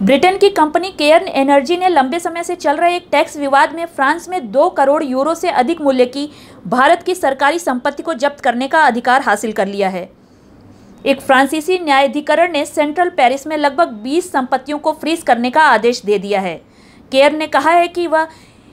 Britain की company Cairn energy ने लंबे समय से चल रहे एक टैक्स विवाद में फ्रांस में 2 करोड़ यूरो से अधिक मूल्य की भारत की सरकारी संपत्ति को जब्त करने का अधिकार हासिल कर लिया है। एक फ्रांसीसी न्यायाधिकरण ने सेंट्रल पेरिस में लगभग 20 संपत्तियों को फ्रीज करने का आदेश दे दिया है। केयर्न ने कहा है कि वह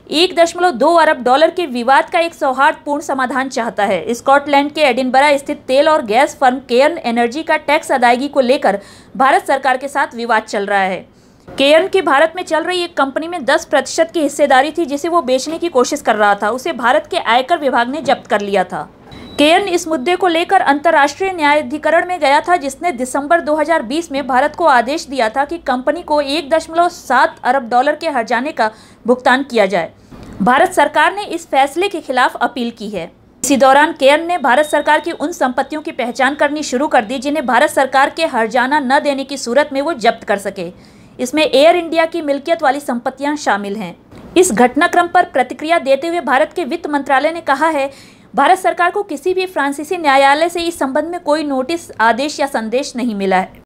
1.2 अरब डॉलर के विवाद का एक सौहार्दपूर्ण समाधान चाहता है। स्कॉटलैंड के एडिनबरा स्थित तेल और गैस फर्म केयर्न एनर्जी का टैक्स अदायगी को लेकर भारत सरकार के साथ विवाद चल रहा है। केयर्न की भारत में चल रही एक कंपनी में 10% की हिस्सेदारी थी जिसे वो बेचने की कोशिश कर रहा था। उसे भारत के आयकर विभाग ने जब्त कर लिया था। केयर्न इस मुद्दे को लेकर अंतर्राष्ट्रीय न्यायाधिकरण में गया था, जिसने दिसंबर 2020 में भारत को आदेश दिया था कि कंपनी को 1.7 अरब डॉलर के हर्जाने का भुगतान किया जाए। भारत सरकार ने इस फैसले के खिलाफ अपील की है। इसी दौरान केयर्न ने भारत सरकार की उन संपत्तियों की पहचान करनी शुरू कर दी जिन्हें भारत सरकार के हर्जाना न देने की सूरत में वो जब्त कर सके। इसमें एयर इंडिया की मिल्कियत वाली संपत्तियां शामिल हैं। इस घटनाक्रम पर प्रतिक्रिया देते हुए भारत के वित्त मंत्रालय ने कहा है, भारत सरकार को किसी भी फ्रांसीसी न्यायालय से इस संबंध में कोई नोटिस, आदेश या संदेश नहीं मिला है।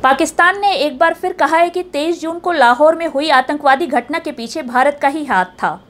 पाकिस्तान ने एक बार फिर कहा है कि 23 जून को लाहौर में हुई आतंकवादी घटना के पीछे भारत का ही हाथ था।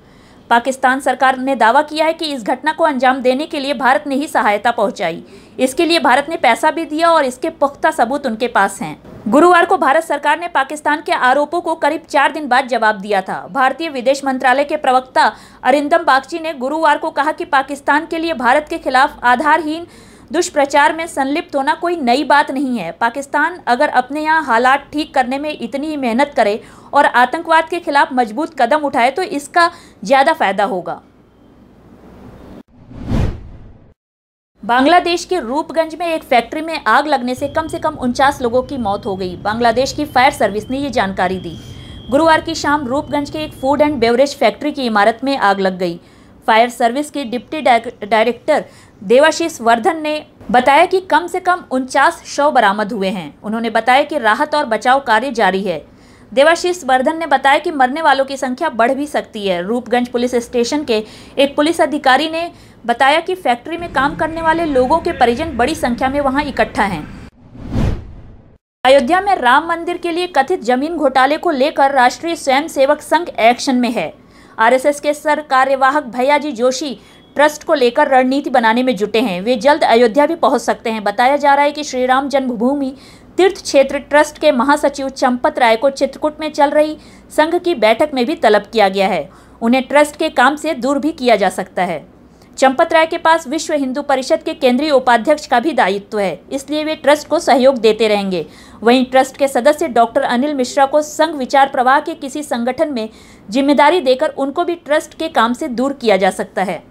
पाकिस्तान सरकार ने दावा किया है कि इस घटना को अंजाम देने के लिए भारत ने ही सहायता पहुंचाई। इसके लिए भारत ने पैसा भी दिया और इसके पुख्ता सबूत उनके पास हैं। गुरुवार को भारत सरकार ने पाकिस्तान के आरोपों को करीब 4 दिन बाद जवाब दिया था। भारतीय विदेश मंत्रालय के प्रवक्ता अरिंदम बागची ने गुरुवार को कहा कि पाकिस्तान के लिए भारत के खिलाफ आधारहीन दुष्प्रचार में संलिप्त होना कोई नई बात नहीं है। पाकिस्तान अगर अपने यहाँ हालात ठीक करने में इतनी ही मेहनत करे और आतंकवाद के खिलाफ मजबूत कदम उठाए तो इसका ज्यादा फायदा होगा। बांग्लादेश के रूपगंज में एक फैक्ट्री में आग लगने से कम 49 लोगों की मौत हो गई। बांग्लादेश की फायर सर्विस ने ये जानकारी दी। गुरुवार की शाम रूपगंज के एक फूड एंड बेवरेज फैक्ट्री की इमारत में आग लग गई। फायर सर्विस के डिप्टी डायरेक्टर देवाशीष वर्धन ने बताया कि कम से कम 49 शव बरामद हुए हैं। उन्होंने बताया कि राहत और बचाव कार्य जारी है। देवाशीष वर्धन ने बताया कि मरने वालों की संख्या बढ़ भी सकती है। रूपगंज पुलिस स्टेशन के एक पुलिस अधिकारी ने बताया कि फैक्ट्री में काम करने वाले लोगों के परिजन बड़ी संख्या में वहां इकट्ठा हैं। अयोध्या में राम मंदिर के लिए कथित जमीन घोटाले को लेकर राष्ट्रीय स्वयंसेवक संघ एक्शन में है। आरएसएस के सर कार्यवाहक भैयाजी जोशी ट्रस्ट को लेकर रणनीति बनाने में जुटे हैं। वे जल्द अयोध्या भी पहुंच सकते हैं। बताया जा रहा है कि श्री राम जन्मभूमि तीर्थ क्षेत्र ट्रस्ट के महासचिव चंपत राय को चित्रकूट में चल रही संघ की बैठक में भी तलब किया गया है। उन्हें ट्रस्ट के काम से दूर भी किया जा सकता है। चंपत राय के पास विश्व हिंदू परिषद के केंद्रीय उपाध्यक्ष का भी दायित्व है, इसलिए वे ट्रस्ट को सहयोग देते रहेंगे। वहीं ट्रस्ट के सदस्य डॉक्टर अनिल मिश्रा को संघ विचार प्रवाह के किसी संगठन में जिम्मेदारी देकर उनको भी ट्रस्ट के काम से दूर किया जा सकता है।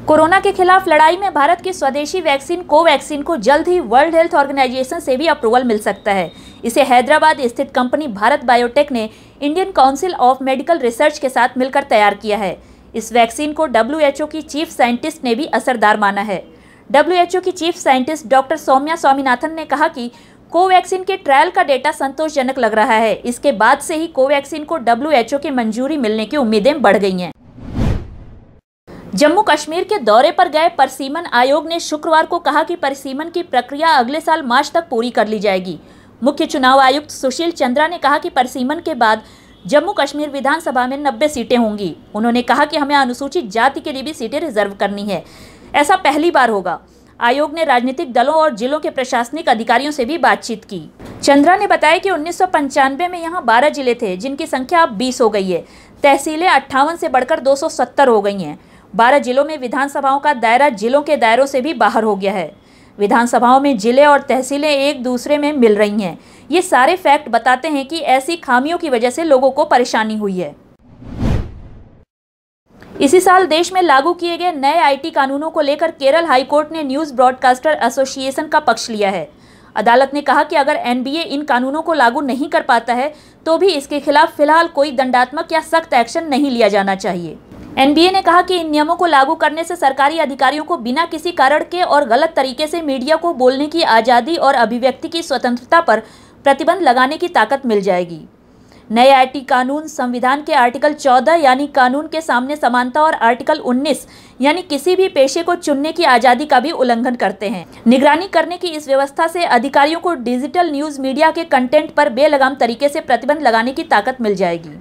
कोरोना के खिलाफ लड़ाई में भारत की स्वदेशी वैक्सीन कोवैक्सीन को जल्द ही वर्ल्ड हेल्थ ऑर्गेनाइजेशन से भी अप्रूवल मिल सकता है। इसे हैदराबाद स्थित कंपनी भारत बायोटेक ने Indian council of medical research के साथ मिलकर तैयार किया है। इस वैक्सीन को WHO की चीफ साइंटिस्ट ने भी असरदार माना है। WHO की chief scientist doctor Soumya Swaminathan ने कहा कि कोवैक्सीन के ट्रायल का डेटा संतोषजनक लग रहा है। इसके बाद से ही कोवैक्सीन को WHO की मंजूरी मिलने की उम्मीदें बढ़ गई हैं। जम्मू कश्मीर के दौरे पर गए परिसीमन आयोग ने शुक्रवार को कहा कि परिसीमन की प्रक्रिया अगले साल मार्च तक पूरी कर ली जाएगी। मुख्य चुनाव आयुक्त सुशील चंद्रा ने कहा कि परिसीमन के बाद जम्मू कश्मीर विधानसभा में 90 सीटें होंगी। उन्होंने कहा कि हमें अनुसूचित जाति के लिए भी सीटें रिजर्व करनी है। ऐसा पहली बार होगा। आयोग ने राजनीतिक दलों और जिलों के प्रशासनिक अधिकारियों से भी बातचीत की। चंद्रा ने बताया कि 1995 में यहाँ 12 जिले थे, जिनकी संख्या अब 20 हो गई है। तहसीलें 58 से बढ़कर 270 हो गई हैं। 12 जिलों में विधानसभाओं का दायरा जिलों के दायरों से भी बाहर हो गया है। विधानसभाओं में जिले और तहसीलें एक दूसरे में मिल रही हैं। ये सारे फैक्ट बताते हैं कि ऐसी खामियों की वजह से लोगों को परेशानी हुई है। इसी साल देश में लागू किए गए नए IT कानूनों को लेकर केरल हाईकोर्ट ने न्यूज ब्रॉडकास्टर एसोसिएशन का पक्ष लिया है। अदालत ने कहा कि अगर NBA इन कानूनों को लागू नहीं कर पाता है तो भी इसके खिलाफ फिलहाल कोई दंडात्मक या सख्त एक्शन नहीं लिया जाना चाहिए। NBA ने कहा कि इन नियमों को लागू करने से सरकारी अधिकारियों को बिना किसी कारण के और गलत तरीके से मीडिया को बोलने की आज़ादी और अभिव्यक्ति की स्वतंत्रता पर प्रतिबंध लगाने की ताकत मिल जाएगी। नए आईटी कानून संविधान के आर्टिकल 14 यानी कानून के सामने समानता और आर्टिकल 19 यानी किसी भी पेशे को चुनने की आज़ादी का भी उल्लंघन करते हैं। निगरानी करने की इस व्यवस्था से अधिकारियों को डिजिटल न्यूज़ मीडिया के कंटेंट पर बेलगाम तरीके से प्रतिबंध लगाने की ताकत मिल जाएगी।